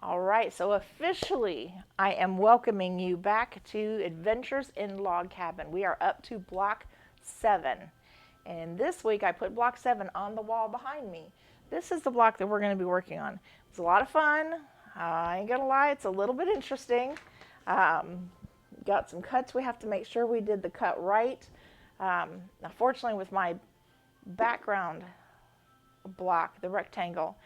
All right, so officially, I am welcoming you back to Adventures in Log Cabin. We are up to block 7. And this week, I put block 7 on the wall behind me. This is the block that we're going to be working on. It's a lot of fun. I ain't going to lie, it's a little bit interesting. Got some cuts. We have to make sure we did the cut right. Now, fortunately, with my background block, the rectangle,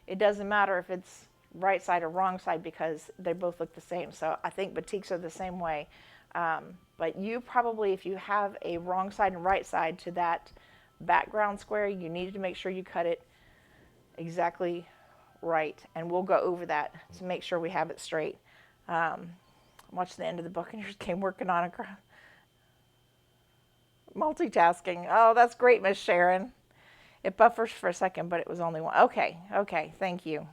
it doesn't matter if it's right side or wrong side because they both look the same. So I think batiks are the same way. But you probably, if you have a wrong side and right side to that background square, you need to make sure you cut it exactly right. And we'll go over that to make sure we have it straight. Watch the end of the Buccaneers game working on a multitasking. Oh, that's great, Miss Sharon. It buffers for a second, but it was only one. Okay, thank you.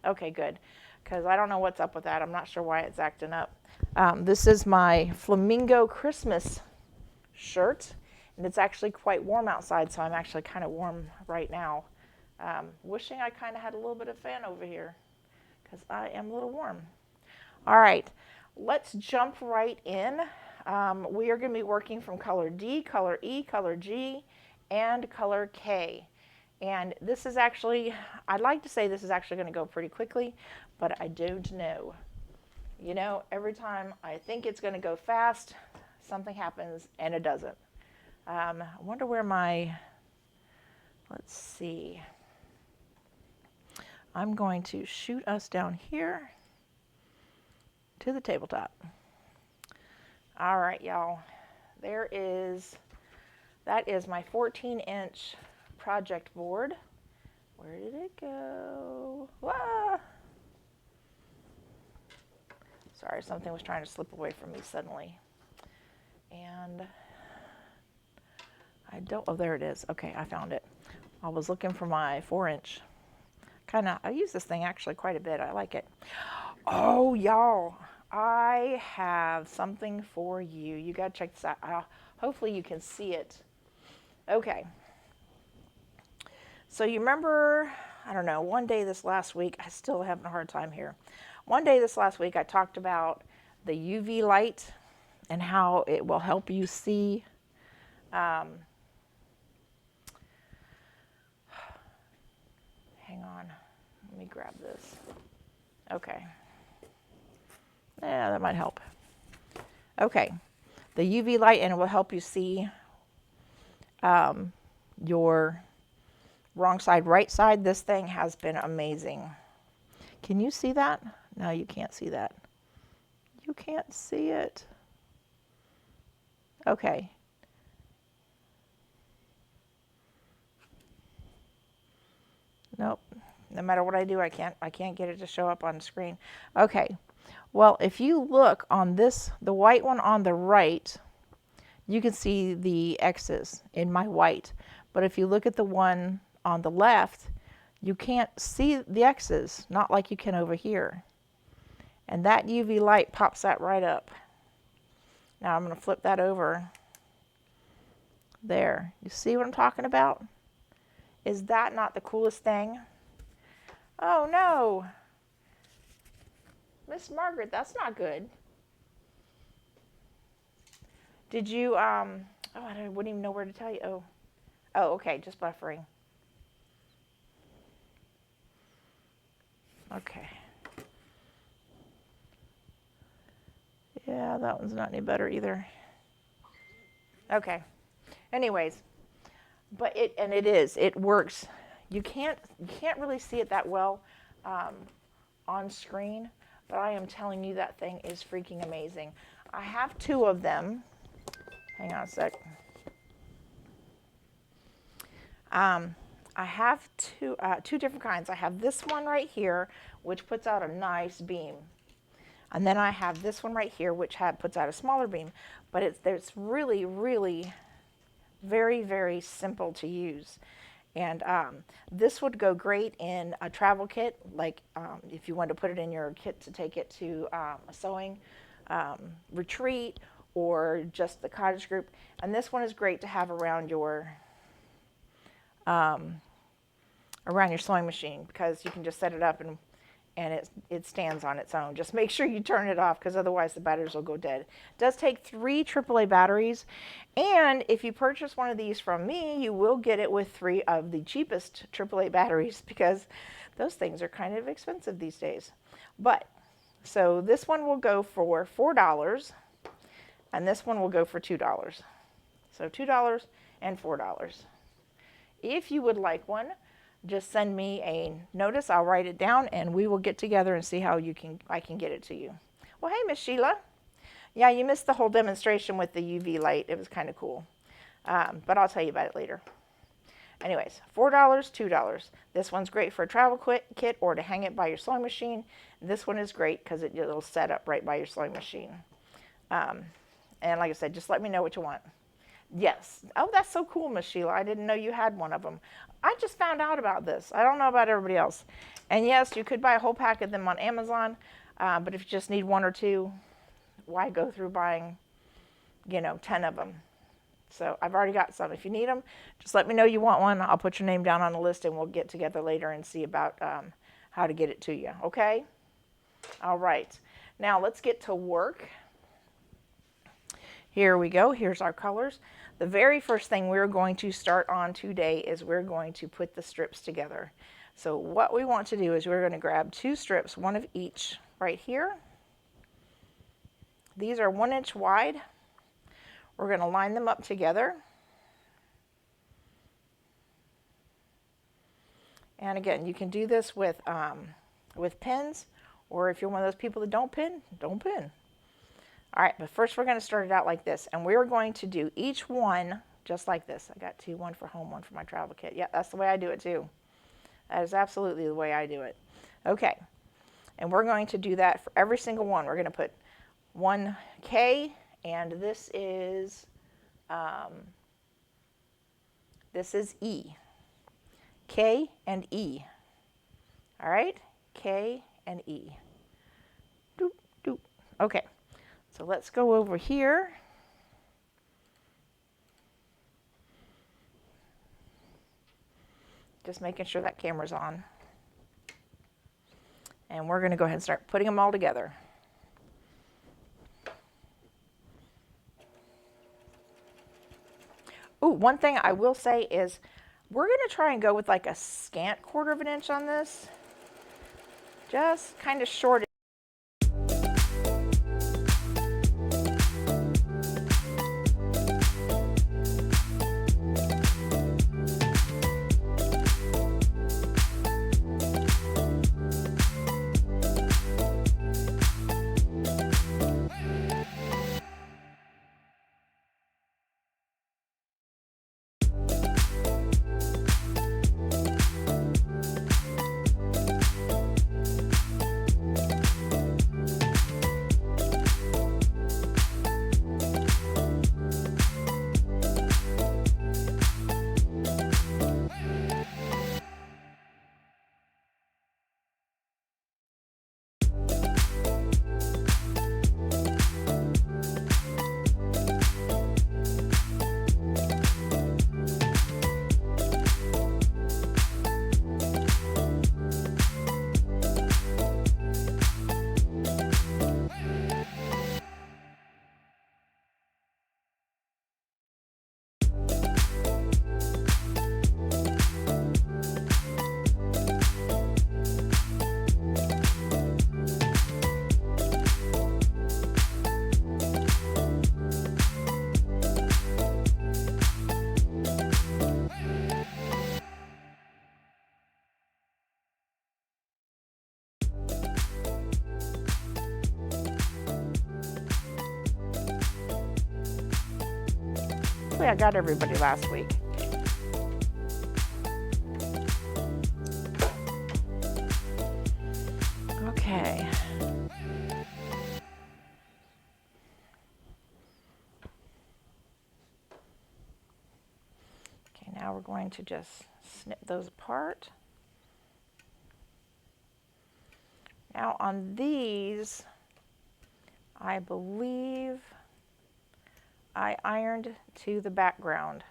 Okay, good. Because I don't know what's up with that. I'm not sure why it's acting up. This is my Flamingo Christmas shirt, and it's actually quite warm outside, so I'm actually kind of warm right now. Wishing I kind of had a little bit of fan over here, because I am a little warm. All right, let's jump right in. We are going to be working from color D, color E, color G, and color K. And this is actually, I'd like to say this is actually going to go pretty quickly, but I don't know. You know, every time I think it's going to go fast, something happens and it doesn't. I wonder where let's see. I'm going to shoot us down here to the tabletop. All right, y'all. That is my 14-inch project board. Where did it go? Ah! Sorry, something was trying to slip away from me suddenly. And oh, there it is. Okay, I found it. I was looking for my 4-inch. I use this thing actually quite a bit. I like it. Oh, y'all, I have something for you. You got to check this out. Hopefully you can see it. Okay. So you remember, I don't know, one day this last week, I still having a hard time here. One day this last week, I talked about the UV light and how it will help you see. Hang on, let me grab this. Okay. Yeah, that might help. Okay, the UV light, and it will help you see your wrong side, right side. This thing has been amazing. Can you see that? No, you can't see that. You can't see it. Okay. Nope. No matter what I do, I can't get it to show up on the screen. Okay. Well, if you look on this, the white one on the right, you can see the X's in my white. But if you look at the one on the left, you can't see the X's, not like you can over here. And that UV light pops that right up. Now I'm going to flip that over. There. You see what I'm talking about? Is that not the coolest thing? Oh no! Miss Margaret, that's not good. Did you, oh, I wouldn't even know where to tell you. Oh, okay, just buffering. Okay. Yeah, that one's not any better either. Okay. Anyways, but it works. You can't really see it that well on screen, but I am telling you that thing is freaking amazing. I have 2 of them. Hang on a sec. I have two different kinds. I have this one right here, which puts out a nice beam. And then I have this one right here, which puts out a smaller beam. But it's really, really very, very simple to use. And this would go great in a travel kit, like if you want to put it in your kit to take it to a sewing retreat or just the cottage group. And this one is great to have around your sewing machine because you can just set it up and and it stands on its own. Just make sure you turn it off, because otherwise the batteries will go dead. It does take 3 AAA batteries, and if you purchase one of these from me, you will get it with 3 of the cheapest AAA batteries, because those things are kind of expensive these days. But so this one will go for $4, and this one will go for $2. So $2 and $4. If you would like one, just send me a notice. I'll write it down, and we will get together and see how I can get it to you. Well, hey, Miss Sheila. Yeah, you missed the whole demonstration with the UV light. It was kind of cool. But I'll tell you about it later. Anyways, $4, $2. This one's great for a travel kit or to hang it by your sewing machine. This one is great because it'll set up right by your sewing machine. And like I said, just let me know what you want. Yes. Oh, that's so cool, Miss Sheila. I didn't know you had one of them. I just found out about this. I don't know about everybody else. And yes, you could buy a whole pack of them on Amazon, but if you just need 1 or 2, why go through buying, 10 of them? So I've already got some. If you need them, just let me know you want one. I'll put your name down on the list, and we'll get together later and see about how to get it to you. Okay? All right. Now let's get to work. Here we go. Here's our colors. The very first thing we're going to start on today is we're going to put the strips together. So what we want to do is we're going to grab 2 strips, 1 of each right here. These are 1 inch wide. We're going to line them up together. And again, you can do this with pins, or if you're one of those people that don't pin, don't pin. All right, but first we're going to start it out like this, and we're going to do each one just like this. I got 2, 1 for home, 1 for my travel kit. Yeah, that's the way I do it too. That is absolutely the way I do it. Okay, and we're going to do that for every single one. We're going to put 1 K, and this is E. K and E. All right, K and E. Doop, doop. Okay. So let's go over here. Just making sure that camera's on. And we're going to go ahead and start putting them all together. Ooh, one thing I will say is we're going to try and go with like a scant 1/4 of an inch on this. Just kind of short. Hopefully I got everybody last week. Okay. Okay, now we're going to just snip those apart. Now on these, I believe I ironed to the background.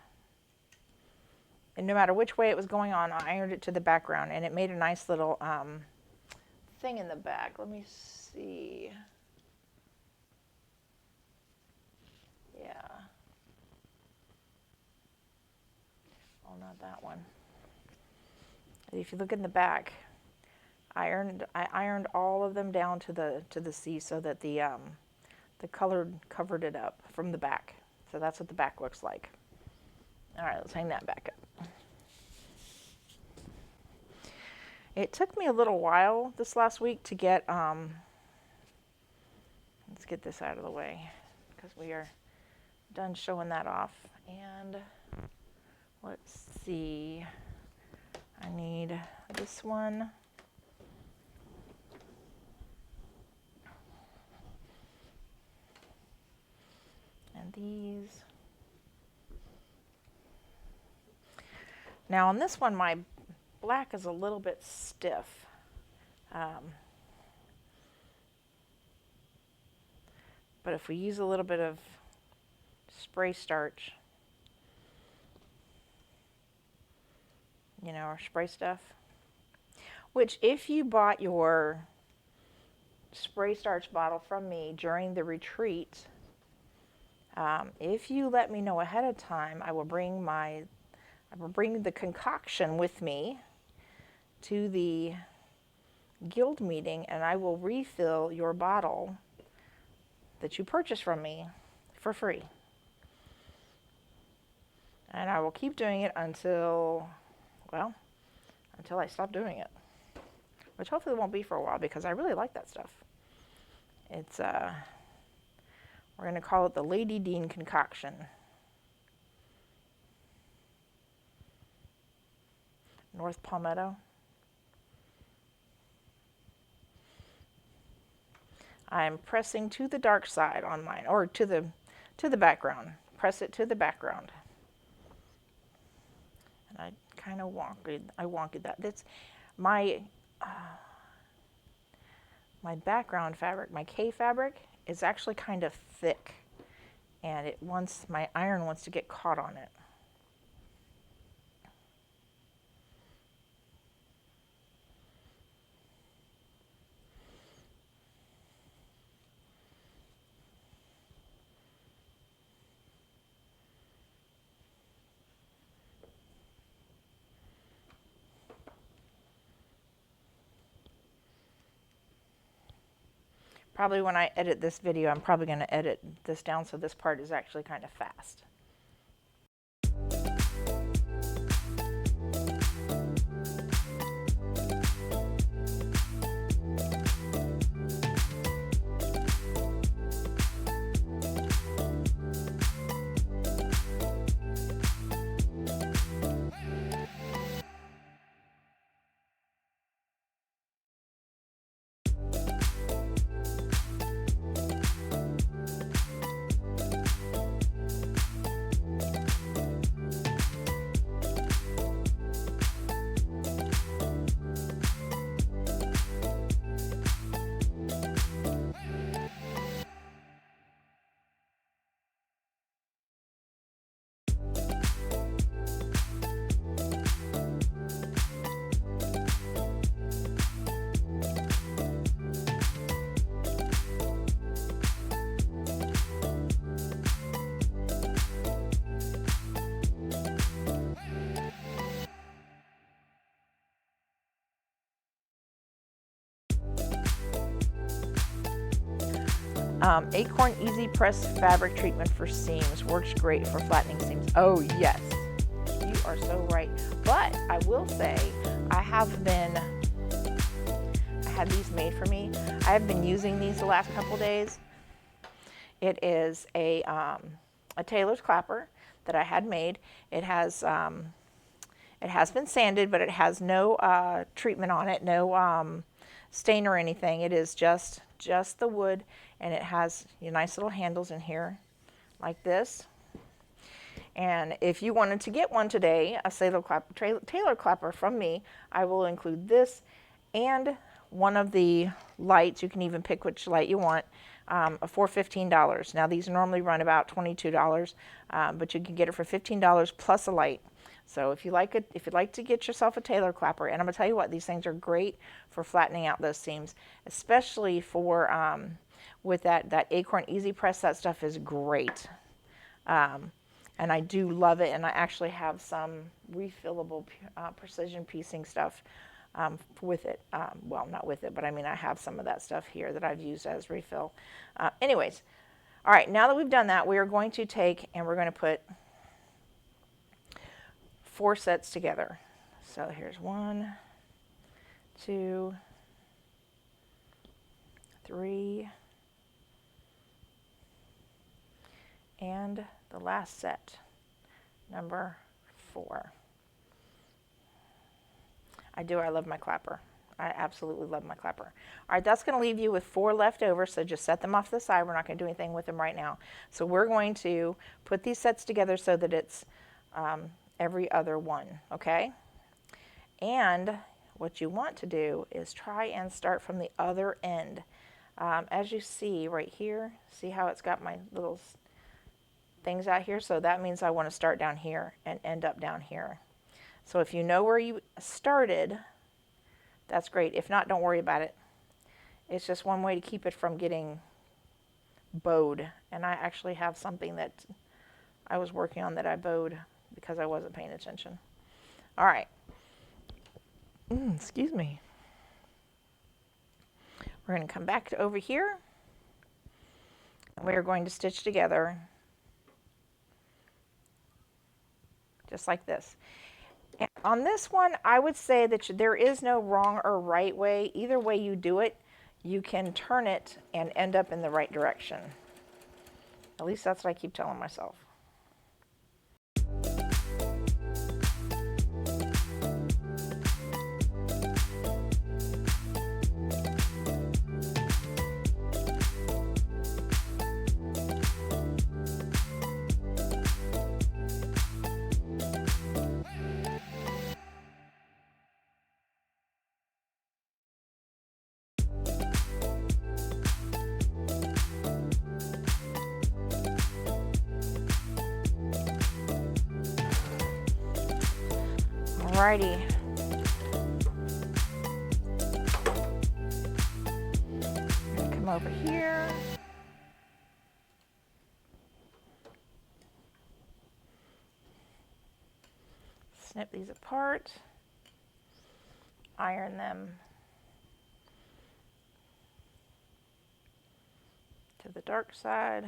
And no matter which way it was going on, I ironed it to the background, and it made a nice little thing in the back. Let me see. Yeah. Oh, not that one. If you look in the back, I ironed all of them down to the C so that the color covered it up from the back. So that's what the back looks like. All right, let's hang that back up. It took me a little while this last week to get, let's get this out of the way because we are done showing that off. And let's see, I need this one. And these. Now on this one, my black is a little bit stiff. But if we use a little bit of spray starch, you know, our spray stuff, which if you bought your spray starch bottle from me during the retreat, if you let me know ahead of time, I will bring the concoction with me to the guild meeting, and I will refill your bottle that you purchased from me for free. And I will keep doing it until I stop doing it, which hopefully won't be for a while because I really like that stuff. It's we're going to call it the Lady Dean concoction. North Palmetto. I'm pressing to the dark side on mine, or to the background. Press it to the background. And I kind of wonkied that. That's my background fabric, my K fabric, is actually kind of thick, and my iron wants to get caught on it. Probably when I edit this video, I'm probably going to edit this down so this part is actually kind of fast. Acorn Easy Press Fabric Treatment for Seams works great for flattening seams. Oh yes, you are so right. But I will say, I had these made for me. I have been using these the last couple days. It is a tailor's clapper that I had made. It has been sanded, but it has no treatment on it, no stain or anything. It is just the wood, and it has nice little handles in here like this. And if you wanted to get one today, a tailor clapper from me, I will include and one of the lights. You can even pick which light you want, for $15. Now these normally run about $22, but you can get it for $15 plus a light. So if you like it, if you'd like to get yourself a Taylor clapper, and I'm gonna tell you what, these things are great for flattening out those seams, especially for with that Acorn Easy Press. That stuff is great, and I do love it. And I actually have some refillable precision piecing stuff with it. Well, not with it, but I mean I have some of that stuff here that I've used as refill. Anyways, all right. Now that we've done that, we are going to take and we're going to put 4 sets together. So here's 1, 2, 3, and the last set, number 4. I love my clapper. I absolutely love my clapper. All right, that's going to leave you with 4 left over, so just set them off to the side. We're not going to do anything with them right now. So we're going to put these sets together so that it's every other one, okay? And what you want to do is try and start from the other end. As you see right here, see how it's got my little things out here? So that means I want to start down here and end up down here. So if you know where you started, that's great. If not, don't worry about it. It's just one way to keep it from getting bowed. And I actually have something that I was working on that I bowed because I wasn't paying attention. All right. Excuse me. We're going to come back to over here. And we are going to stitch together just like this. And on this one, I would say that there is no wrong or right way. Either way you do it, you can turn it and end up in the right direction. At least that's what I keep telling myself. Alrighty. I'm going to come over here. Snip these apart. Iron them to the dark side.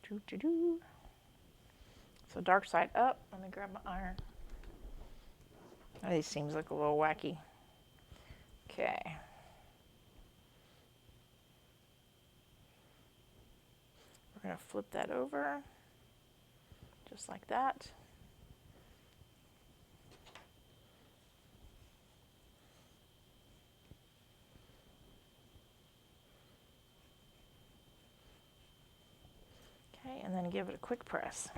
Doo-doo-doo. So dark side up. Let me grab my iron. Oh, these seams look a little wacky. Okay. We're going to flip that over just like that. Okay, and then give it a quick press.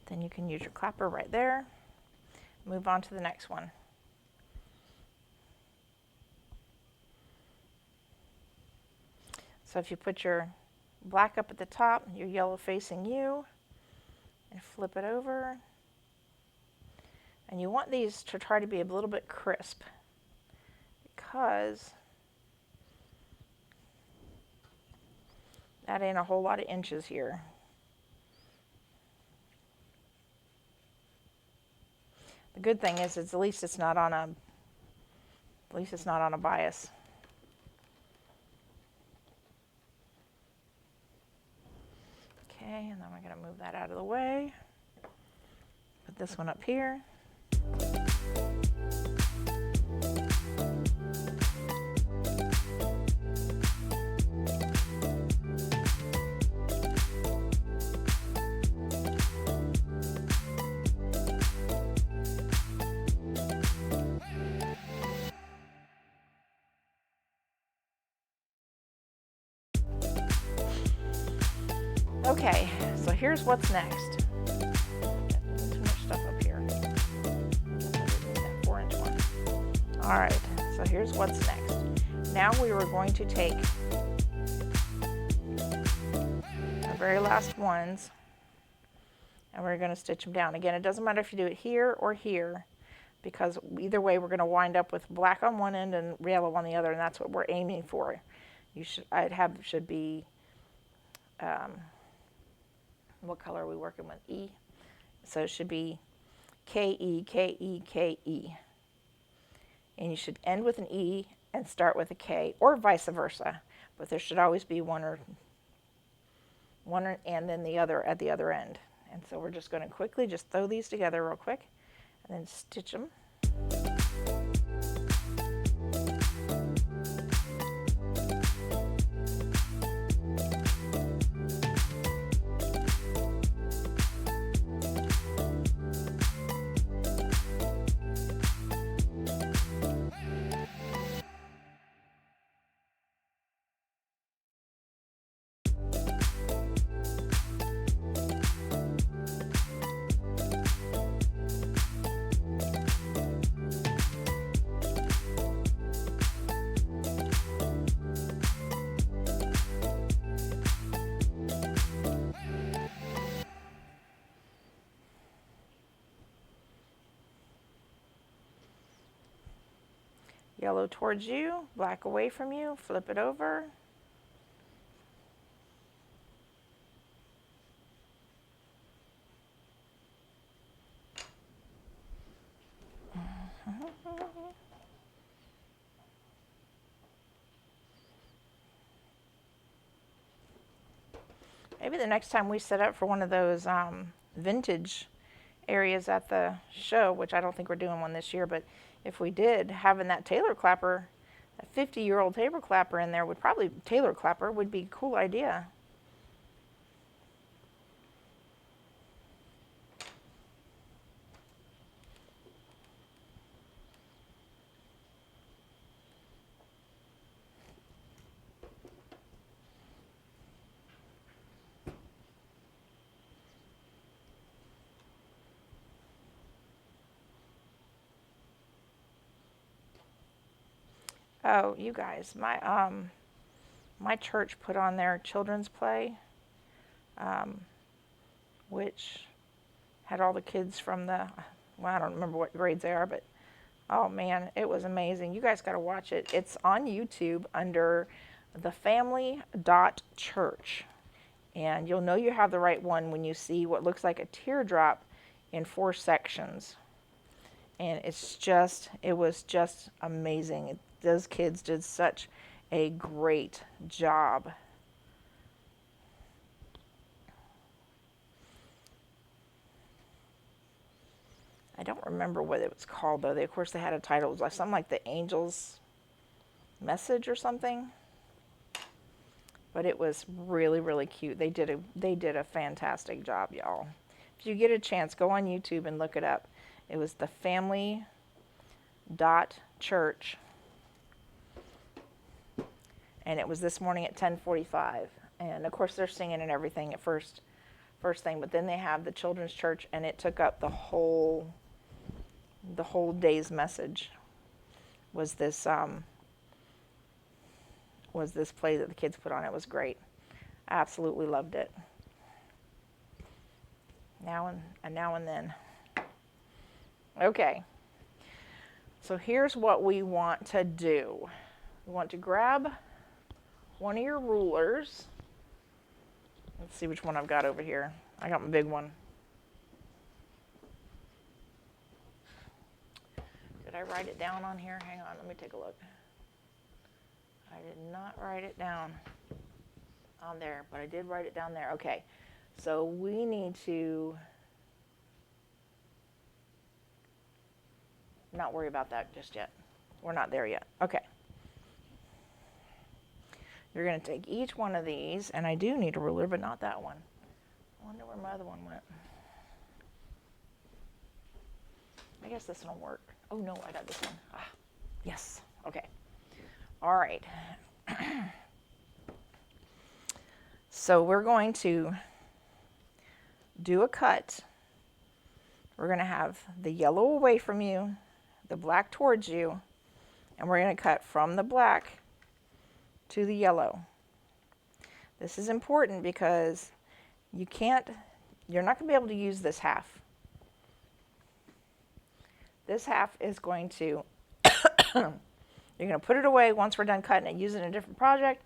Then you can use your clapper right there. Move on to the next one. So if you put your black up at the top, your yellow facing you, and flip it over. And you want these to try to be a little bit crisp because that ain't a whole lot of inches here. The good thing is at least it's not on a bias. Okay, and then we're going to move that out of the way. Put this one up here. Okay, so here's what's next. Too much stuff up here. I didn't need that 4-inch one. All right, so here's what's next. Now we are going to take our very last ones and we're going to stitch them down. Again, it doesn't matter if you do it here or here, because either way we're going to wind up with black on one end and yellow on the other, and that's what we're aiming for. Should be, what color are we working with? E. So it should be K-E, K-E, K-E. And you should end with an E and start with a K, or vice versa. But there should always be one and then the other at the other end. And so we're just going to quickly just throw these together real quick and then stitch them. Yellow towards you, black away from you, flip it over. Maybe the next time we set up for one of those vintage areas at the show, which I don't think we're doing one this year, but if we did, having that Taylor clapper, a 50-year-old Taylor clapper in there would be a cool idea. Oh, you guys, my church put on their children's play, which had all the kids from I don't remember what grades they are, but oh man, it was amazing. You guys got to watch it. It's on YouTube under thefamily.church. And you'll know you have the right one when you see what looks like a teardrop in 4 sections. And it was just amazing. Those kids did such a great job. I don't remember what it was called though. Of course they had a title. It was like something like The Angel's Message or something. But it was really, really cute. They did a fantastic job, y'all. If you get a chance, go on YouTube and look it up. It was thefamily.church. And it was this morning at 10:45. And of course they're singing and everything at first thing, but then they have the children's church, and it took up the whole day's message was this play that the kids put on. It was great. I absolutely loved it. Now and then. Okay. So here's what we want to do. We want to grab one of your rulers. Let's see which one I've got over here. I got my big one. Did I write it down on here? Hang on, let me take a look. I did not write it down on there, but I did write it down there. Okay, so we need to not worry about that just yet. We're not there yet. Okay. You're going to take each one of these, and I do need a ruler, but not that one. I wonder where my other one went. I guess this one will work. Oh no, I got this one. Ah, yes. Okay. All right. So we're going to do a cut. We're going to have the yellow away from you, the black towards you, And we're going to cut from the black to the yellow. This is important because you're not going to be able to use this half. This half is going to, you're going to put it away once we're done cutting it, use it in a different project.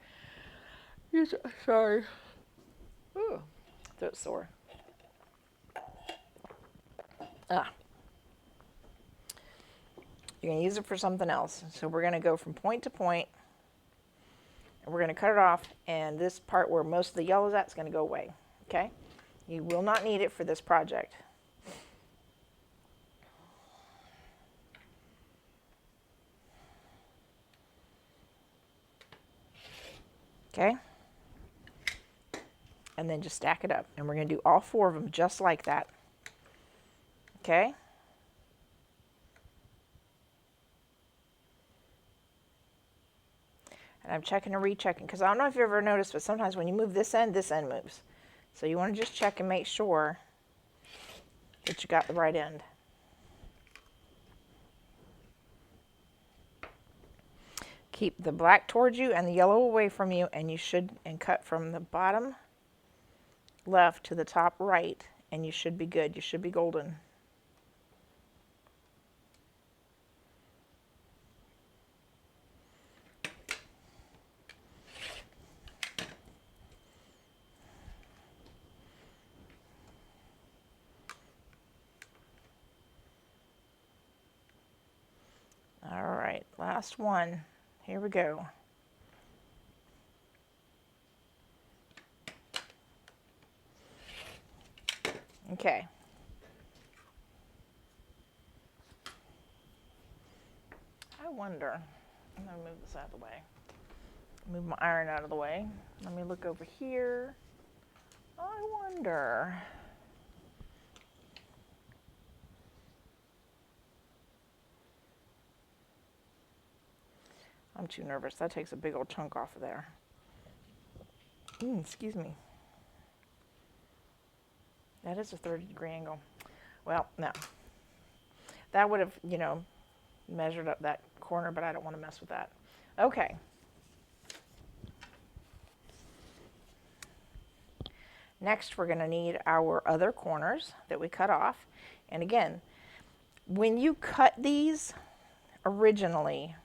Sorry. Ooh, throat's sore. You're going to use it for something else. So we're going to go from point to point, and we're going to cut it off, and this part where most of the yellow is at is going to go away. Okay? You will not need it for this project. Okay? And then just stack it up. And we're going to do all 4 of them just like that. Okay? And I'm checking and rechecking, because I don't know if you ever noticed, but sometimes when you move this end moves. So you want to just check and make sure that you got the right end. Keep the black towards you and the yellow away from you, and cut from the bottom left to the top right, and you should be good. You should be golden. All right, last one. Here we go. Okay. I wonder, I'm going to move this out of the way. Move my iron out of the way. Let me look over here. I wonder. I'm too nervous. That takes a big old chunk off of there. Excuse me. That is a 30-degree angle. Well, no. That would have, measured up that corner, but I don't want to mess with that. Okay. Next, we're going to need our other corners that we cut off. And again, when you cut these originally,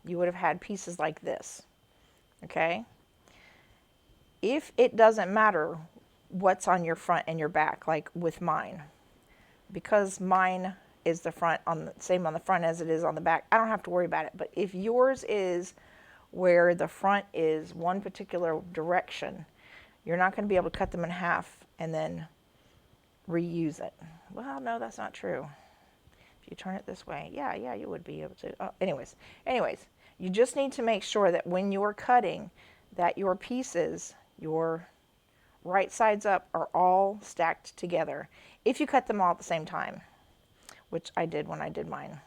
you would have had pieces like this, okay? If it doesn't matter what's on your front and your back, like with mine, because mine is the front same on the front as it is on the back, I don't have to worry about it. But if yours is where the front is one particular direction, you're not going to be able to cut them in half and then reuse it. Well, no, that's not true. If you turn it this way, yeah, you would be able to. Oh, anyways, you just need to make sure that when you're cutting, that your pieces, your right sides up, are all stacked together. If you cut them all at the same time, which I did when I did mine.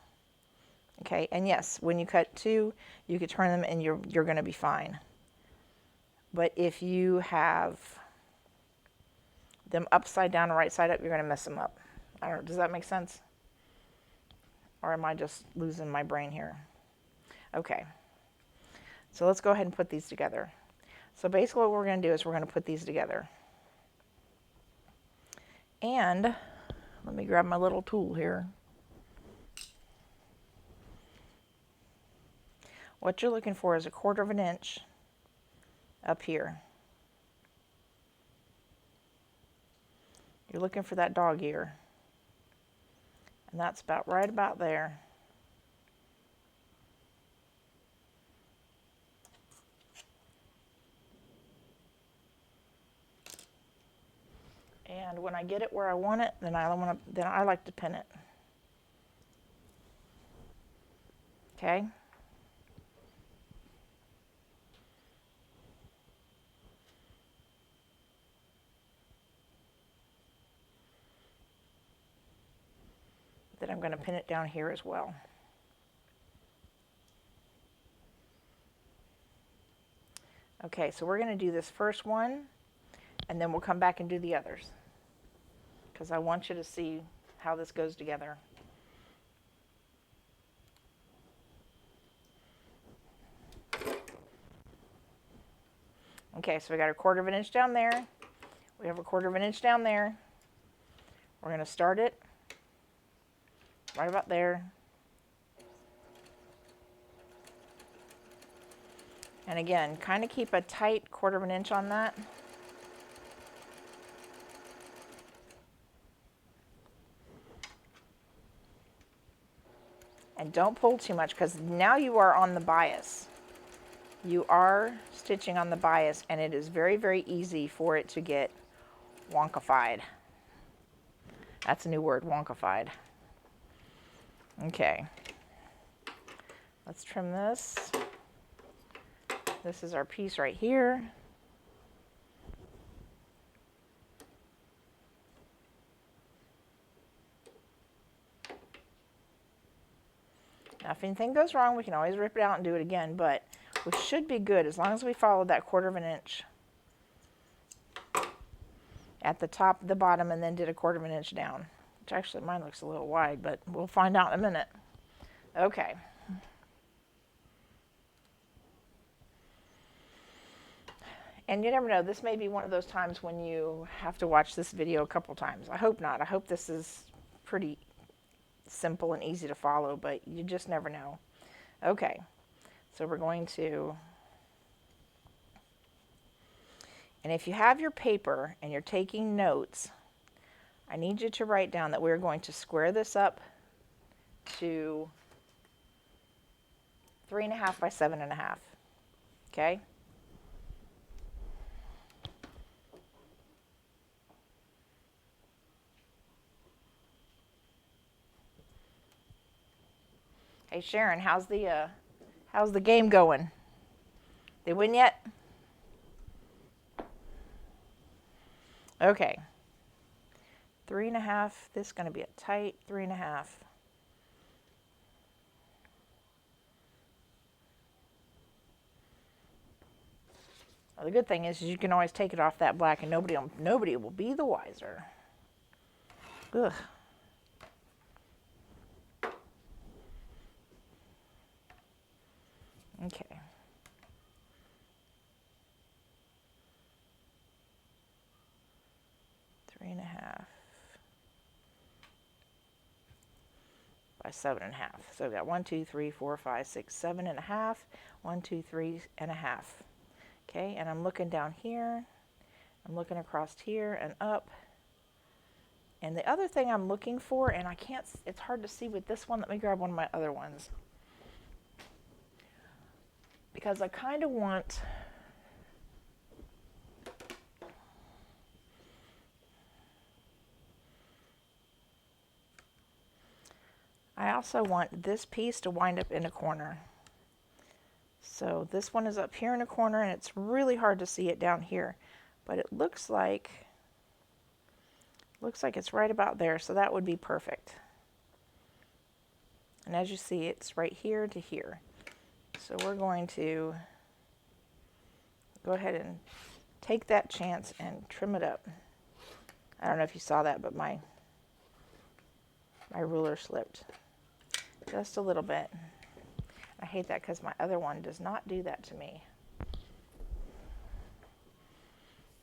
Okay, and yes, when you cut 2, you could turn them and you're going to be fine. But if you have them upside down and right side up, you're going to mess them up. I don't know, does that make sense? Or am I just losing my brain here? Okay, so let's go ahead and put these together. So basically what we're going to do is we're going to put these together. And let me grab my little tool here. What you're looking for is 1/4 of an inch up here. You're looking for that dog ear. And that's about right about there. And when I get it where I want it, then I like to pin it. Okay? Then I'm going to pin it down here as well. Okay, so we're going to do this first one, and then we'll come back and do the others, because I want you to see how this goes together. Okay, so we got a 1/4 of an inch down there. We have a 1/4 of an inch down there. We're going to start it right about there. And again, kind of keep a tight 1/4 of an inch on that. And don't pull too much, because now you are on the bias. You are stitching on the bias, and it is very, very easy for it to get wonkified. That's a new word, wonkified. Okay. Let's trim this. This is our piece right here. Now, if anything goes wrong, we can always rip it out and do it again, but we should be good as long as we follow that 1/4 of an inch at the top, the bottom, and then did a 1/4 of an inch down, which actually mine looks a little wide, but we'll find out in a minute. Okay. And you never know, this may be one of those times when you have to watch this video a couple times. I hope not. I hope this is pretty simple and easy to follow, but you just never know. Okay, so we're going to, and if you have your paper and you're taking notes, I need you to write down that we're going to square this up to 3.5 by 7.5. Okay? Hey Sharon, how's the game going? They win yet? Okay. 3.5. This is going to be a tight 3.5. Well, the good thing is you can always take it off that black, and nobody will be the wiser. Ugh. Okay. Three and a half by 7.5. So we've got 1, 2, 3, 4, 5, 6, 7.5. 1, 2, 3.5. Okay, and I'm looking down here. I'm looking across here and up. And the other thing I'm looking for, and I can't, it's hard to see with this one. Let me grab one of my other ones. Because I kind of want, I also want this piece to wind up in a corner. So this one is up here in a corner, and it's really hard to see it down here, but it looks like it's right about there, so that would be perfect. And as you see, it's right here to here. So we're going to go ahead and take that chance and trim it up. I don't know if you saw that, but my ruler slipped just a little bit. I hate that because my other one does not do that to me.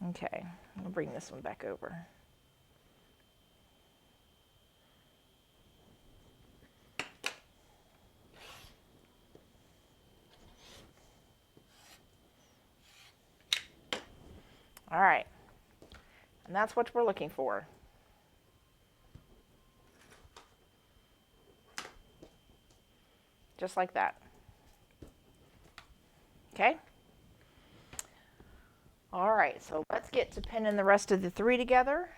Okay, I'll bring this one back over. All right, and that's what we're looking for. Just like that. Okay? All right, so let's get to pinning the rest of the 3 together.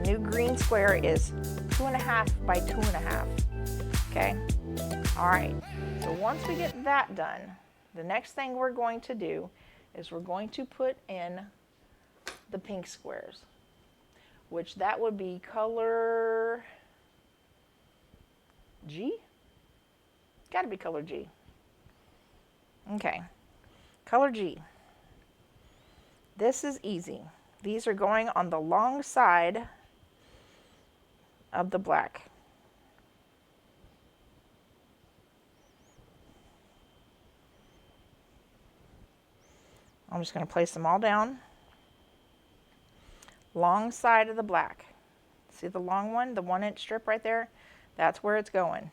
new green square is 2.5 by 2.5. Okay. All right. So once we get that done, the next thing we're going to do is we're going to put in the pink squares, which that would be color G. Got to be color G. Okay. Color G. This is easy. These are going on the long side of the black. I'm just going to place them all down. Long side of the black. See the long one, the 1-inch strip right there? That's where it's going.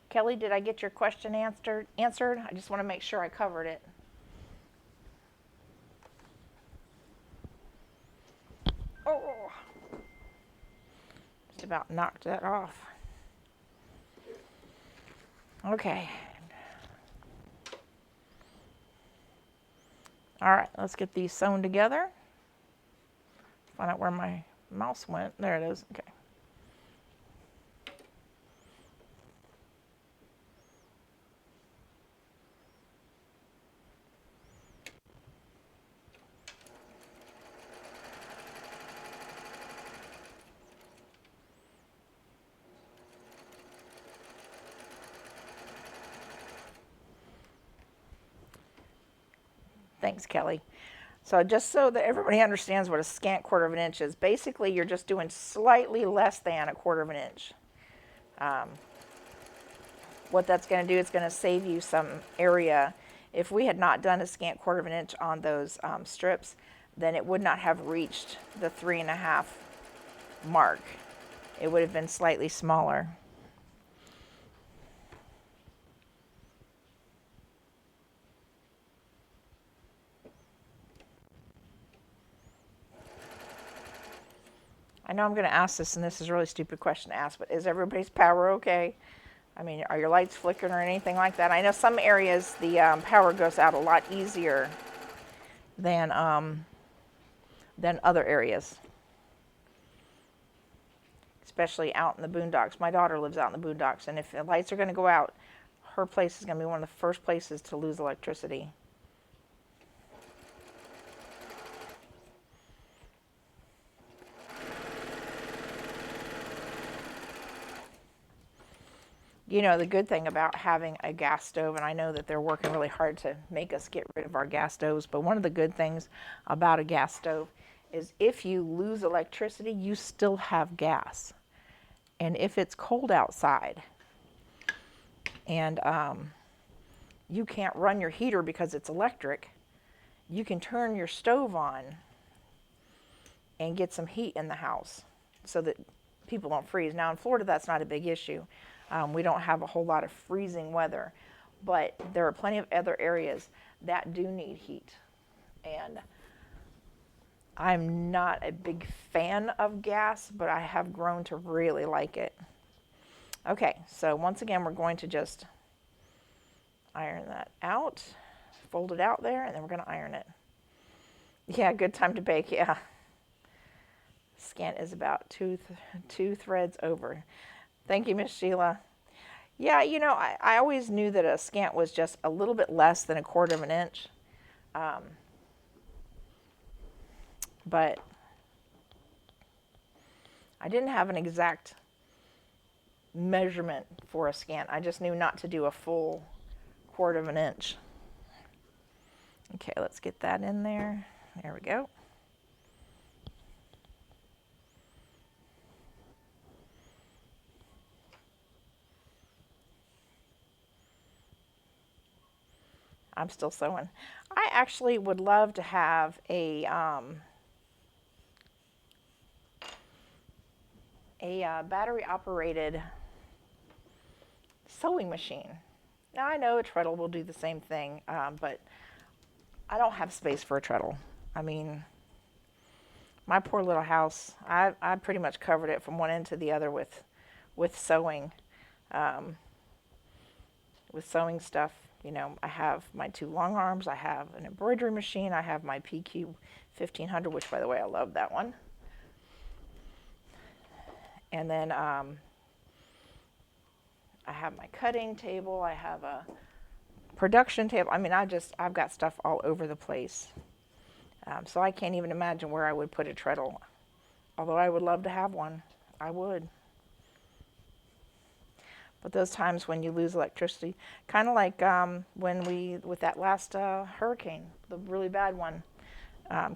Kelly, did I get your question answered? I just want to make sure I covered it. Oh, just about knocked that off. Okay. All right, let's get these sewn together. Find out where my mouse went. There it is. Okay. Thanks, Kelly. So just so that everybody understands what a scant 1/4 inch is, basically you're just doing slightly less than a 1/4 inch. What that's going to do, it's going to save you some area. If we had not done a scant 1/4 inch on those strips, then it would not have reached the 3.5 mark. It would have been slightly smaller. I know I'm going to ask this, and this is a really stupid question to ask, but is everybody's power okay? I mean, are your lights flickering or anything like that? I know some areas the power goes out a lot easier than other areas, especially out in the boondocks. My daughter lives out in the boondocks, and if the lights are going to go out, her place is going to be one of the first places to lose electricity. You know, the good thing about having a gas stove, and I know that they're working really hard to make us get rid of our gas stoves, but one of the good things about a gas stove is if you lose electricity, you still have gas. And if it's cold outside and you can't run your heater because it's electric, you can turn your stove on and get some heat in the house so that people don't freeze. Now in Florida, that's not a big issue. We don't have a whole lot of freezing weather, but there are plenty of other areas that do need heat. And I'm not a big fan of gas, but I have grown to really like it. Okay, so once again, we're going to just iron that out, fold it out there, and then we're going to iron it. Yeah, good time to bake, yeah. Scant is about two threads over. Thank you, Miss Sheila. Yeah, you know, I always knew that a scant was just a little bit less than a 1/4 inch. But I didn't have an exact measurement for a scant. I just knew not to do a full 1/4 inch. Okay, let's get that in there. There we go. I'm still sewing. I actually would love to have a battery-operated sewing machine. Now I know a treadle will do the same thing, but I don't have space for a treadle. I mean, my poor little house, I pretty much covered it from one end to the other with sewing. with sewing stuff. You know, I have my 2 long arms, I have an embroidery machine, I have my PQ 1500, which by the way, I love that one. And then I have my cutting table, I have a production table. I mean, I've got stuff all over the place. So I can't even imagine where I would put a treadle. Although I would love to have one, I would. But those times when you lose electricity, kind of like with that last hurricane, the really bad one,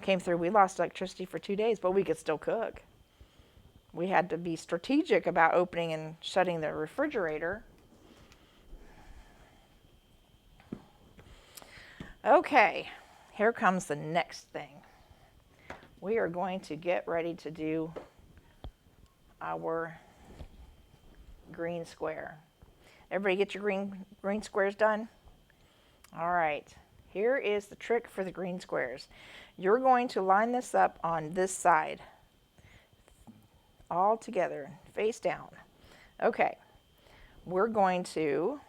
came through, we lost electricity for 2 days, but we could still cook. We had to be strategic about opening and shutting the refrigerator. Okay, here comes the next thing. We are going to get ready to do our green square. Everybody get your green squares done? All right, here is the trick for the green squares. You're going to line this up on this side, all together, face down. Okay, we're going to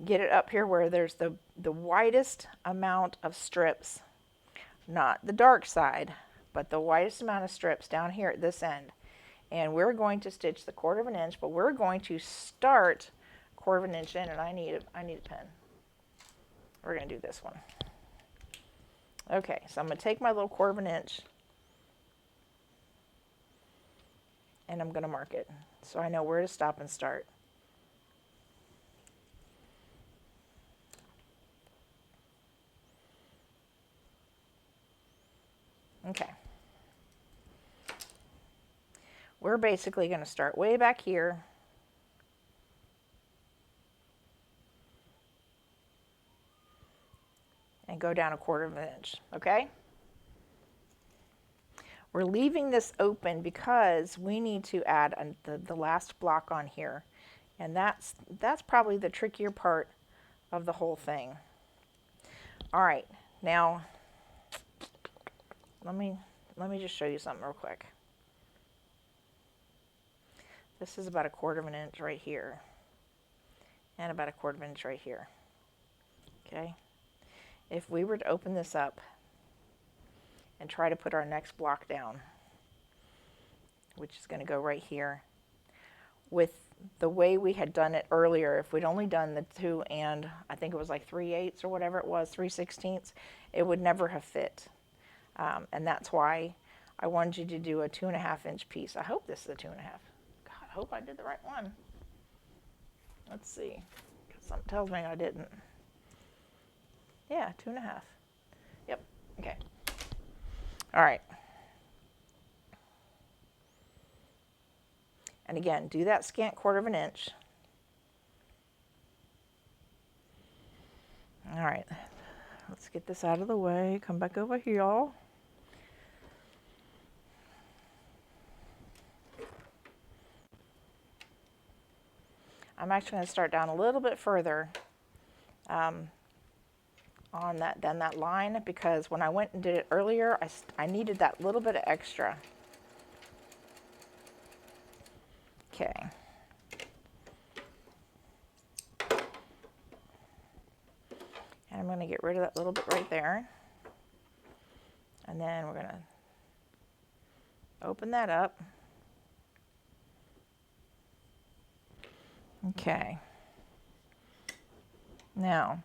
get it up here where there's the widest amount of strips, not the dark side, but the widest amount of strips down here at this end. And we're going to stitch the 1/4 inch, but we're going to start 1/4 inch in, and I need a pen. We're going to do this one. Okay, so I'm going to take my little 1/4 inch and I'm going to mark it so I know where to stop and start. Okay. We're basically going to start way back here and go down a 1/4 inch, okay? We're leaving this open because we need to add the last block on here. And that's probably the trickier part of the whole thing. All right, now let me just show you something real quick. This is about a 1/4 inch right here, and about a 1/4 inch right here. Okay, if we were to open this up and try to put our next block down, which is going to go right here, with the way we had done it earlier, if we'd only done the 2 and I think it was like 3/8 or whatever it was, 3/16, it would never have fit. And that's why I wanted you to do a 2.5 inch piece. I hope this is a 2.5. God, I hope I did the right one. Let's see, because something tells me I didn't. Yeah, 2.5. Yep, okay. All right. And again, do that scant 1/4 inch. All right, let's get this out of the way. Come back over here, y'all. I'm actually going to start down a little bit further on that line, because when I went and did it earlier, I needed that little bit of extra. Okay. And I'm going to get rid of that little bit right there. And then we're going to open that up. Okay. Now,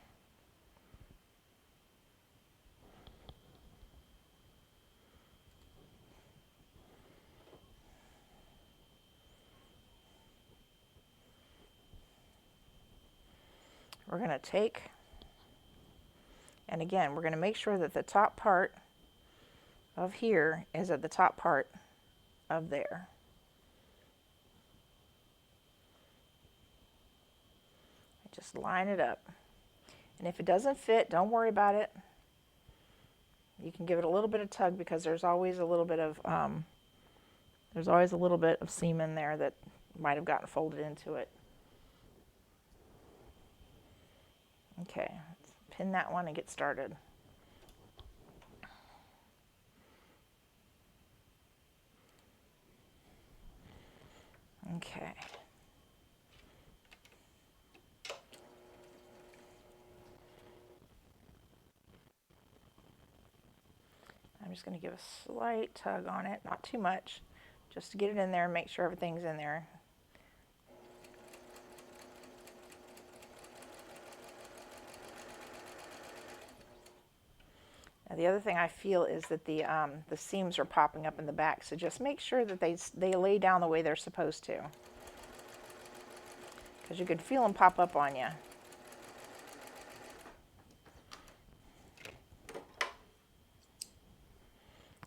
we're going to take, and again, we're going to make sure that the top part of here is at the top part of there. Just line it up. And if it doesn't fit, don't worry about it. You can give it a little bit of tug, because there's always a little bit of seam in there that might have gotten folded into it. Okay, let's pin that one and get started. Okay. I'm just going to give a slight tug on it, not too much, just to get it in there and make sure everything's in there. Now the other thing I feel is that the seams are popping up in the back, so just make sure that they lay down the way they're supposed to, because you could feel them pop up on you.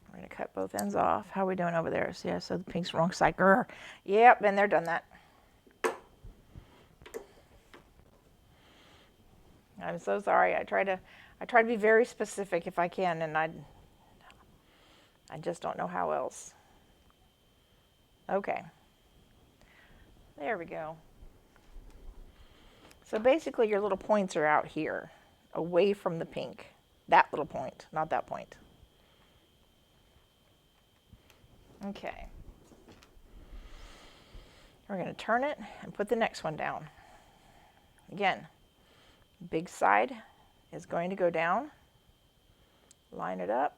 We're going to cut both ends off. How are we doing over there? So, yeah, so the pink's wrong side. Grr. Yep, been there, done that. I'm so sorry. I try to be very specific if I can, and I just don't know how else. Okay. There we go. So basically your little points are out here, away from the pink. That little point, not that point. Okay. We're going to turn it and put the next one down. Again, big side is going to go down. Line it up.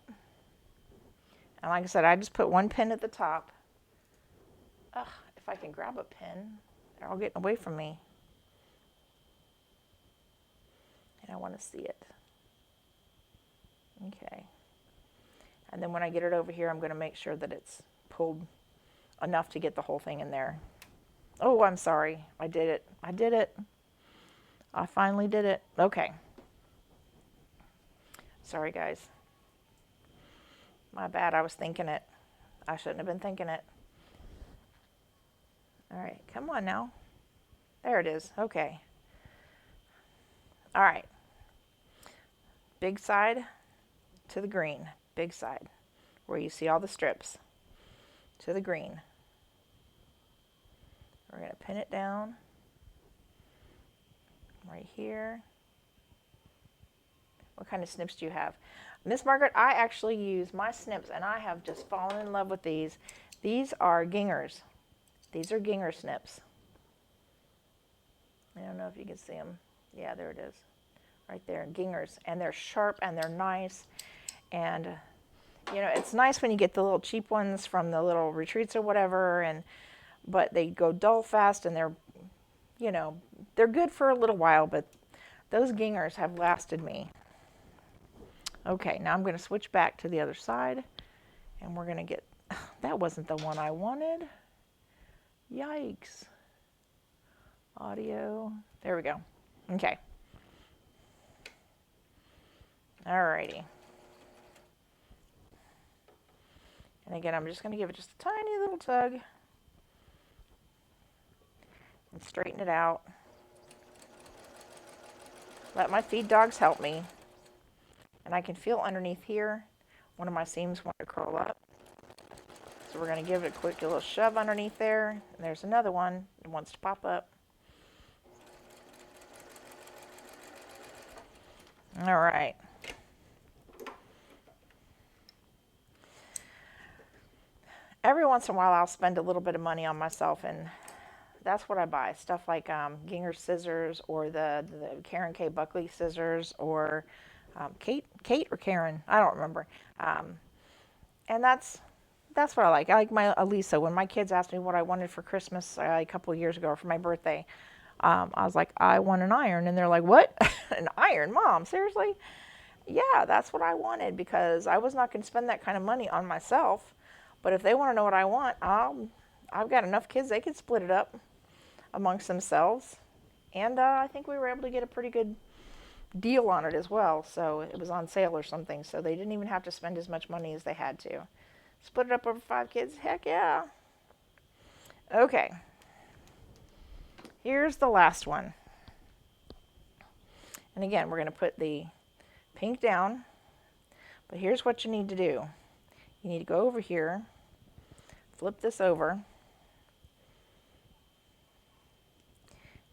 And like I said, I just put one pin at the top. Ugh, if I can grab a pin, they're all getting away from me. And I want to see it. Okay. And then when I get it over here, I'm going to make sure that it's pulled enough to get the whole thing in there. Oh, I'm sorry. I did it. I did it. I finally did it. Okay. Sorry, guys. My bad. I was thinking it. I shouldn't have been thinking it. All right. Come on now. There it is. Okay. All right. Big side to the green. Big side. Where you see all the strips. To the green. We're going to pin it down. Right here. What kind of snips do you have? Miss Margaret, I actually use my snips, and I have just fallen in love with these. These are Gingers. These are Ginger snips. I don't know if you can see them. Yeah, there it is. Right there, Gingers. And they're sharp and they're nice. And, you know, it's nice when you get the little cheap ones from the little retreats or whatever, but they go dull fast, and they're, you know, they're good for a little while, but those Gingers have lasted me. Okay, now I'm going to switch back to the other side, and we're going to get, that wasn't the one I wanted. Yikes. Audio, there we go. Okay. Alrighty. And again, I'm just going to give it just a tiny little tug and straighten it out. Let my feed dogs help me. And I can feel underneath here, one of my seams want to curl up. So we're going to give it a quick little shove underneath there. And there's another one that wants to pop up. All right. Every once in a while, I'll spend a little bit of money on myself, and that's what I buy. Stuff like Ginger scissors, or the Karen K. Buckley scissors, or Kate or Karen, I don't remember. And that's what I like. I like my Elisa. When my kids asked me what I wanted for Christmas a couple of years ago, or for my birthday, I was like, I want an iron. And they're like, what? An iron, Mom? Seriously? Yeah, that's what I wanted, because I was not going to spend that kind of money on myself. But if they want to know what I want, I've got enough kids, they can split it up amongst themselves. And I think we were able to get a pretty good deal on it as well. So it was on sale or something. So they didn't even have to spend as much money as they had to. Split it up over 5 kids? Heck yeah. Okay. Here's the last one. And again, we're going to put the pink down. But here's what you need to do. You need to go over here, flip this over,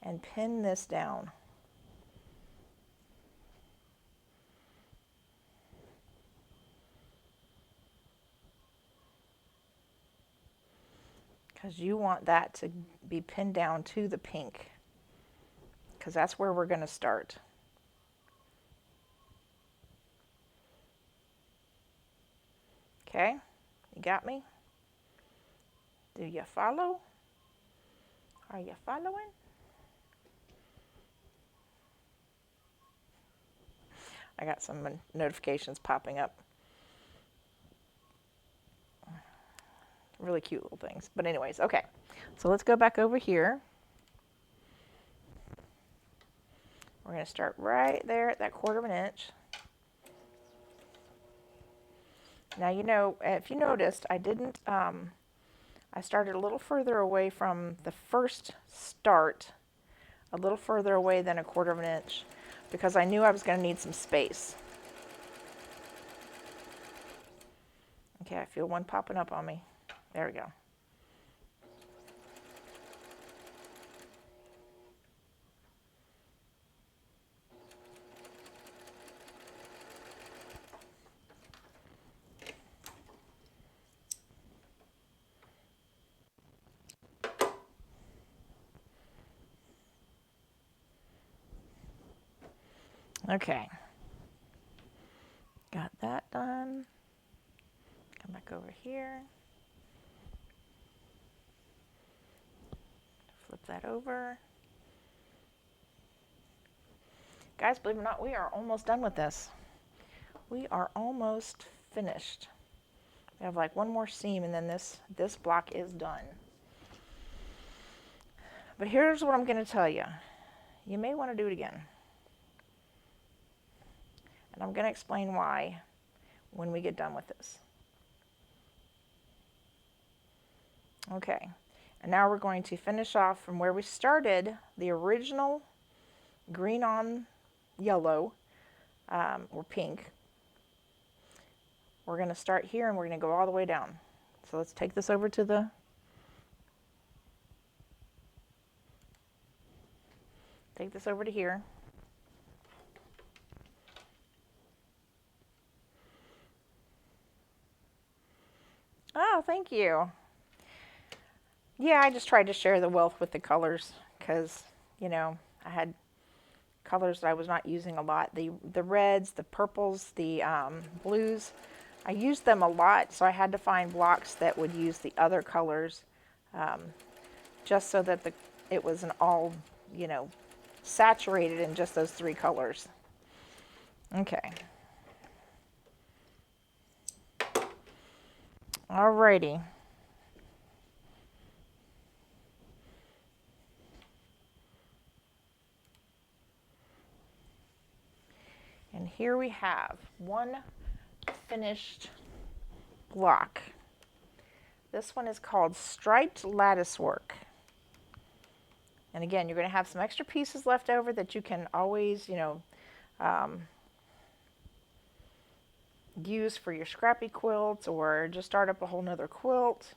and pin this down. Because you want that to be pinned down to the pink, because that's where we're going to start. Okay, you got me? Do you follow? Are you following? I got some notifications popping up. Really cute little things. But anyways, okay. So let's go back over here. We're going to start right there at that 1/4 inch. Now, you know, if you noticed, I didn't, I started a little further away from the first start, a little further away than a 1/4 inch, because I knew I was going to need some space. Okay, I feel one popping up on me. There we go. Okay. Got that done. Come back over here. Flip that over. Guys, believe it or not, we are almost done with this. We are almost finished. We have like one more seam and then this block is done. But here's what I'm going to tell you. You may want to do it again. And I'm going to explain why when we get done with this. Okay, and now we're going to finish off from where we started, the original green on yellow, or pink. We're going to start here and we're going to go all the way down. So let's take this over to the, take this over to here. Oh, thank you. Yeah, I just tried to share the wealth with the colors because, you know, I had colors that I was not using a lot. The reds, the purples, the blues, I used them a lot, so I had to find blocks that would use the other colors, just so that it was an all, you know, saturated in just those 3 colors. Okay. Alrighty. And here we have one finished block. This one is called Striped Lattice Work. And again, you're going to have some extra pieces left over that you can always, you know, use for your scrappy quilts or just start up a whole nother quilt.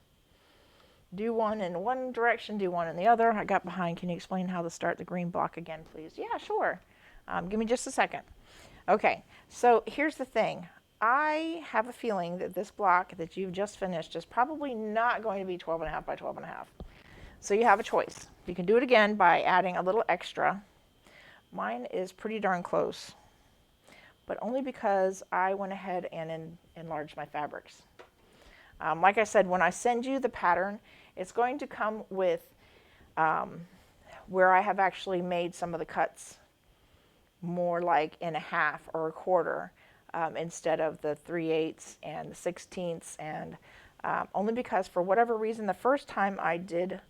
Do one in one direction, do one in the other. I got behind. Can you explain how to start the green block again, please? Yeah, sure. Give me just a second. Okay, so here's the thing. I have a feeling that this block that you've just finished is probably not going to be 12.5 by 12.5. So you have a choice. You can do it again by adding a little extra. Mine is pretty darn close, but only because I went ahead and enlarged my fabrics. Like I said, when I send you the pattern, it's going to come with where I have actually made some of the cuts more like in a half or a quarter, instead of the 3/8 and the 16ths, and only because for whatever reason the first time I did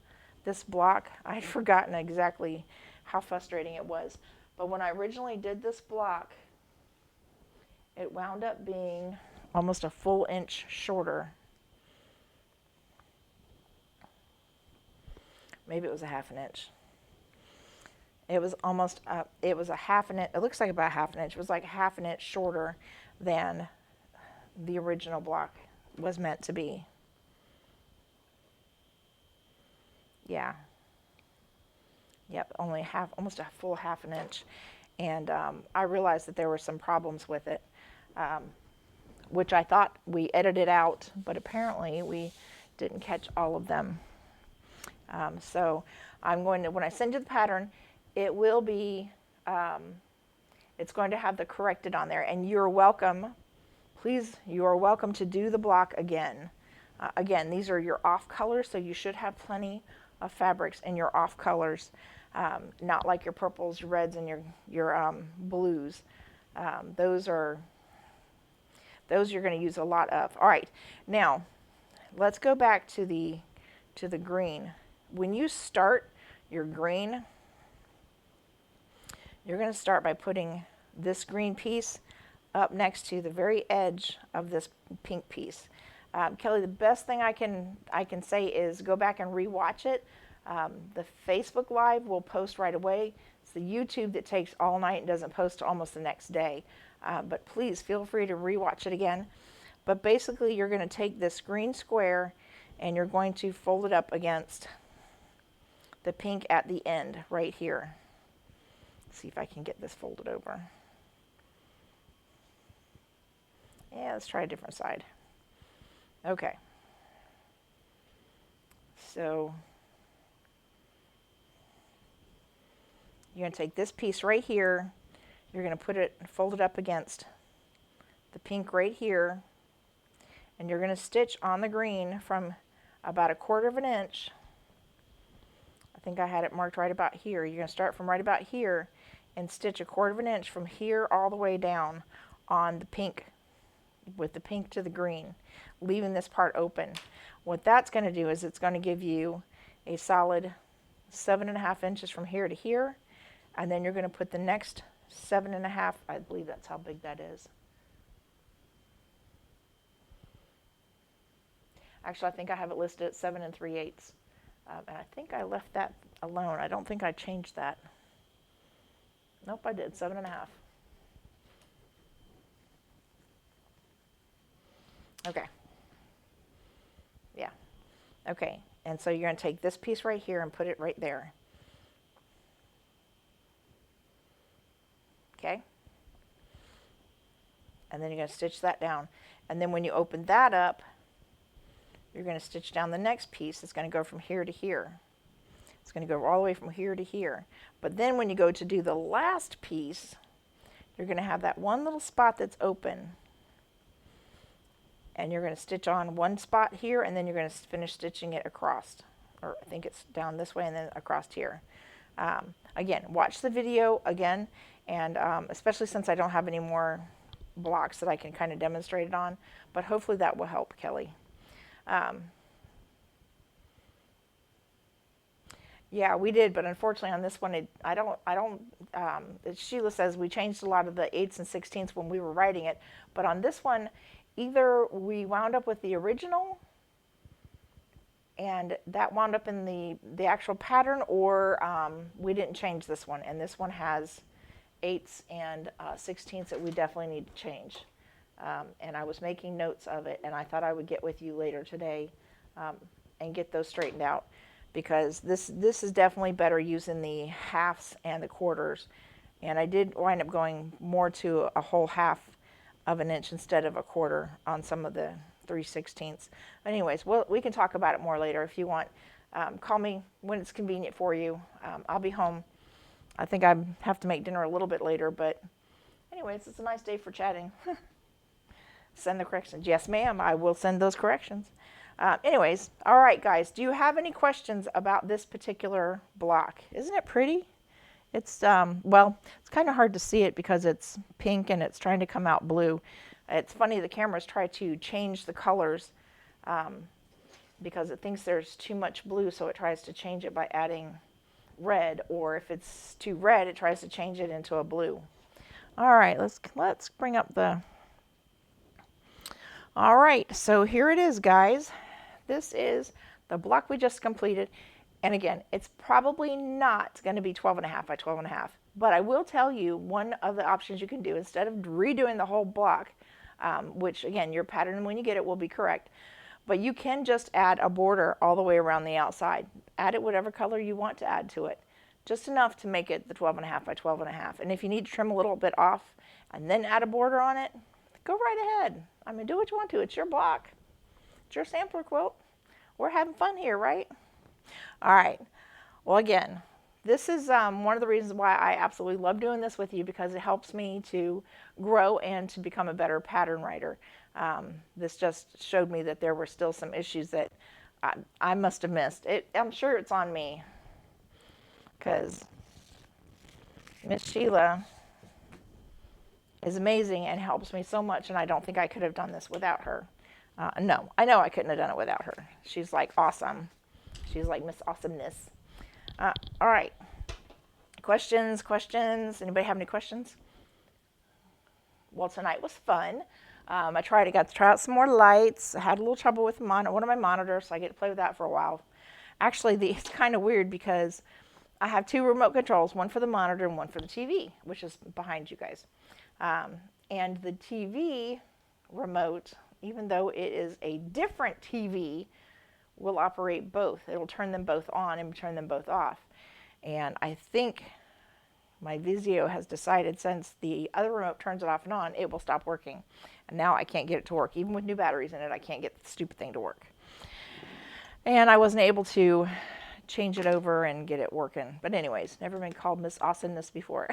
this block I'd forgotten exactly how frustrating it was, but when I originally did this block it wound up being almost a full inch shorter. Maybe it was a 1/2 inch. It was almost, it was a 1/2 inch, it looks like about 1/2 inch. It was like 1/2 inch shorter than the original block was meant to be. Yeah. Yep, only half, almost a full 1/2 inch. And I realized that there were some problems with it, which I thought we edited out, but apparently we didn't catch all of them. So I'm going to, when I send you the pattern, it will be, it's going to have the corrected on there. And you're welcome, please, you are welcome to do the block again. Again, these are your off colors, so you should have plenty of fabrics in your off colors, not like your purples, your reds, and your blues. Those you're going to use a lot of. All right, now let's go back to the green. When you start your green, you're going to start by putting this green piece up next to the very edge of this pink piece. Kelly, the best thing I can say is go back and rewatch it. The Facebook Live will post right away. It's the YouTube that takes all night and doesn't post till almost the next day. But please feel free to rewatch it again. But basically, you're going to take this green square and you're going to fold it up against the pink at the end right here. Let's see if I can get this folded over. Yeah, let's try a different side. Okay. So you're going to take this piece right here. You're going to put it, fold it up against the pink right here. And you're going to stitch on the green from about 1/4 of an inch. I think I had it marked right about here. You're going to start from right about here and stitch 1/4 of an inch from here all the way down on the pink, with the pink to the green, leaving this part open. What that's going to do is it's going to give you a solid 7.5 inches from here to here, and then you're going to put the next 7.5, I believe that's how big that is. Actually, I think I have it listed at 7 3/8. And I think I left that alone. I don't think I changed that. Nope, I did, 7.5. Okay. Yeah. Okay. And so you're going to take this piece right here and put it right there. Okay. And then you're going to stitch that down. And then when you open that up, you're going to stitch down the next piece. It's going to go from here to here. It's going to go all the way from here to here. But then when you go to do the last piece, you're going to have that one little spot that's open. And you're going to stitch on one spot here, and then you're going to finish stitching it across. Or I think it's down this way and then across here. Again, watch the video again, and especially since I don't have any more blocks that I can kind of demonstrate it on. But hopefully that will help, Kelly. Yeah, we did, but unfortunately on this one, Sheila says we changed a lot of the 8ths and 16ths when we were writing it, but on this one, either we wound up with the original and that wound up in the actual pattern, or we didn't change this one, and this one has 8ths and 16ths that we definitely need to change. And I was making notes of it, and I thought I would get with you later today and get those straightened out, because this is definitely better using the halves and the quarters. And I did wind up going more to a whole 1/2 of an inch instead of 1/4 on some of the 3/16. Anyways, well, we can talk about it more later if you want. Call me when it's convenient for you. I'll be home. I think I have to make dinner a little bit later, but anyways, it's a nice day for chatting. Send the corrections. Yes, ma'am, I will send those corrections. Anyways, all right, guys, do you have any questions about this particular block? Isn't it pretty? It's, well, it's kind of hard to see it because it's pink and it's trying to come out blue. It's funny, the cameras try to change the colors because it thinks there's too much blue, so it tries to change it by adding red, or if it's too red, it tries to change it into a blue. All right, let's bring up the... All right, so here it is, guys. This is the block we just completed. And again, it's probably not going to be 12.5 by 12.5. But I will tell you one of the options you can do, instead of redoing the whole block, which again, your pattern when you get it will be correct, but you can just add a border all the way around the outside. Add it whatever color you want to add to it. Just enough to make it the 12.5 by 12.5. And if you need to trim a little bit off and then add a border on it, go right ahead. I mean, do what you want to. It's your block. It's your sampler quilt. We're having fun here, right? All right. Well, again, this is one of the reasons why I absolutely love doing this with you, because it helps me to grow and to become a better pattern writer. This just showed me that there were still some issues that I must have missed. I'm sure it's on me, because Miss Sheila is amazing and helps me so much, and I don't think I could have done this without her. No, I know I couldn't have done it without her. She's like awesome. She's like Miss Awesomeness. All right. Questions? Anybody have any questions? Well, tonight was fun. I got to try out some more lights. I had a little trouble with one of my monitors, so I get to play with that for a while. Actually, it's kind of weird because I have two remote controls, one for the monitor and one for the TV, which is behind you guys. And the TV remote, even though it is a different TV, will operate both. It'll turn them both on and turn them both off. And I think my Vizio has decided, since the other remote turns it off and on, it will stop working. And now I can't get it to work. Even with new batteries in it, I can't get the stupid thing to work. And I wasn't able to change it over and get it working. But anyways, never been called Miss Awesomeness before.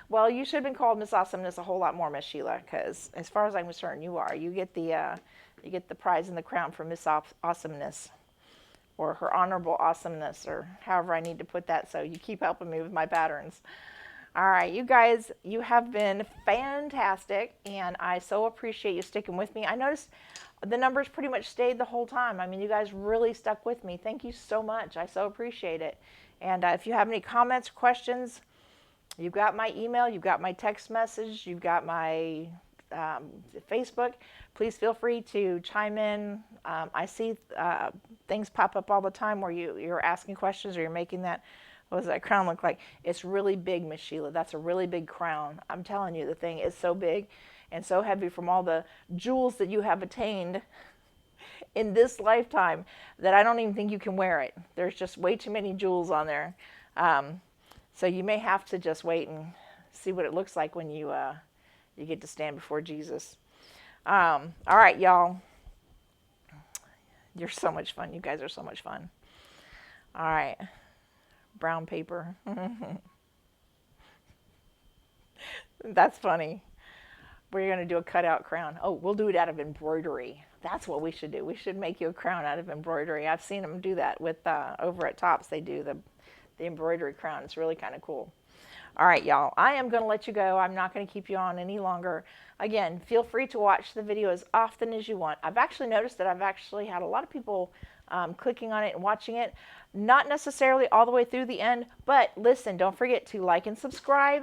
Well, you should have been called Miss Awesomeness a whole lot more, Miss Sheila, because as far as I'm concerned, you are. You get the prize and the crown for Miss Awesomeness, or her honorable awesomeness, or however I need to put that, so you keep helping me with my patterns. All right, you guys, you have been fantastic, and I so appreciate you sticking with me. I noticed the numbers pretty much stayed the whole time. I mean, you guys really stuck with me. Thank you so much. I so appreciate it. And if you have any comments or questions, you've got my email, you've got my text message, you've got my Facebook. Please feel free to chime in. I see things pop up all the time where you're asking questions, or you're making that, what does that crown look like? It's really big, Miss Sheila. That's a really big crown. I'm telling you, the thing is so big and so heavy from all the jewels that you have attained in this lifetime that I don't even think you can wear it. There's just way too many jewels on there. So you may have to just wait and see what it looks like when you get to stand before Jesus. All right, y'all. You're so much fun. You guys are so much fun. All right. Brown paper. That's funny. We're going to do a cutout crown. Oh, we'll do it out of embroidery. That's what we should do. We should make you a crown out of embroidery. I've seen them do that with over at Tops. They do the embroidery crown. It's really kind of cool. All right, y'all. I am going to let you go. I'm not going to keep you on any longer. Again, feel free to watch the video as often as you want. I've actually noticed that I've actually had a lot of people clicking on it and watching it. Not necessarily all the way through the end, but listen, don't forget to like and subscribe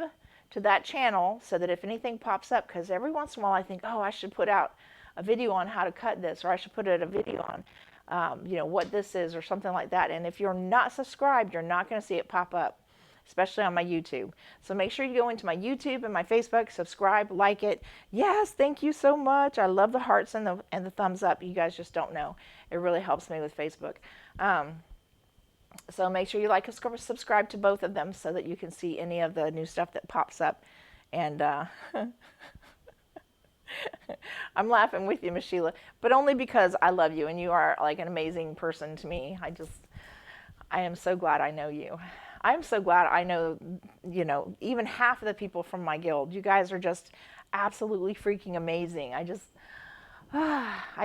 to that channel so that if anything pops up, because every once in a while I think, oh, I should put out a video on how to cut this, or I should put out a video on what this is, or something like that. And if you're not subscribed, you're not going to see it pop up, especially on my YouTube. So make sure you go into my YouTube and my Facebook, subscribe, like it. Yes, thank you so much. I love the hearts and the thumbs up. You guys just don't know. It really helps me with Facebook. So make sure you like and subscribe to both of them so that you can see any of the new stuff that pops up. And I'm laughing with you, Miss Sheila, but only because I love you and you are like an amazing person to me. I am so glad I know you. I'm so glad I know, even half of the people from my guild. You guys are just absolutely freaking amazing. I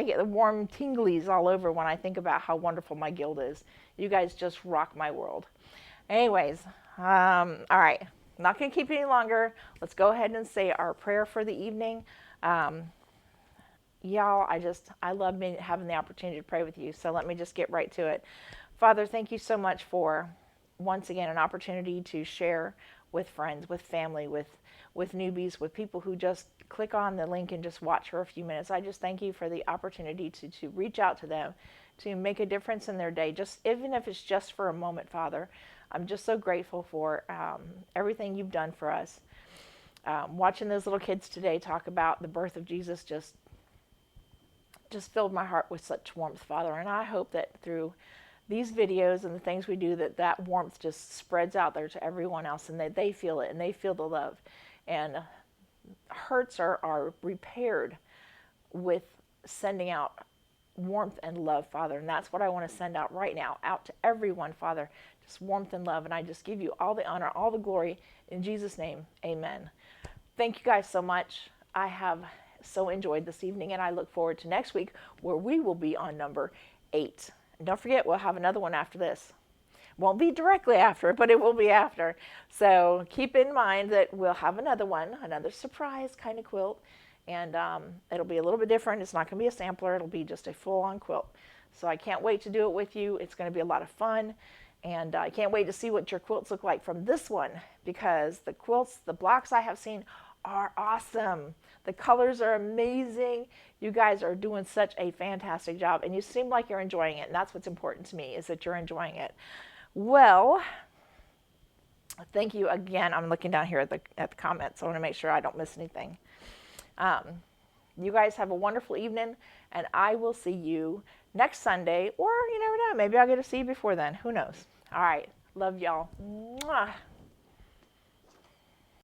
get the warm tinglies all over when I think about how wonderful my guild is. You guys just rock my world. Anyways, all right. I'm not going to keep you any longer. Let's go ahead and say our prayer for the evening. Y'all, I love having the opportunity to pray with you. So let me just get right to it. Father, thank you so much for, once again, an opportunity to share with friends, with family, with newbies, with people who just click on the link and just watch for a few minutes. I just thank you for the opportunity to reach out to them, to make a difference in their day, just even if it's just for a moment, Father. I'm just so grateful for everything you've done for us. Watching those little kids today talk about the birth of Jesus just filled my heart with such warmth, Father. And I hope that through these videos and the things we do, that warmth just spreads out there to everyone else, and that they feel it and they feel the love. And hurts are repaired with sending out warmth and love, Father. And that's what I want to send out right now, out to everyone, Father. Just warmth and love. And I just give you all the honor, all the glory. In Jesus' name, amen. Thank you guys so much. I have so enjoyed this evening, and I look forward to next week where we will be on number 8. And don't forget, we'll have another one after this. Won't be directly after, but it will be after. So keep in mind that we'll have another one, another surprise kind of quilt. And it'll be a little bit different. It's not going to be a sampler. It'll be just a full-on quilt. So I can't wait to do it with you. It's going to be a lot of fun. And I can't wait to see what your quilts look like from this one, because the quilts, the blocks I have seen are awesome. The colors are amazing. You guys are doing such a fantastic job, and you seem like you're enjoying it. And that's what's important to me, is that you're enjoying it. Well, thank you again. I'm looking down here at the comments. I want to make sure I don't miss anything. You guys have a wonderful evening, and I will see you next Sunday, or you never know, maybe I'll get to see you before then. Who knows? All right. Love y'all. Mwah.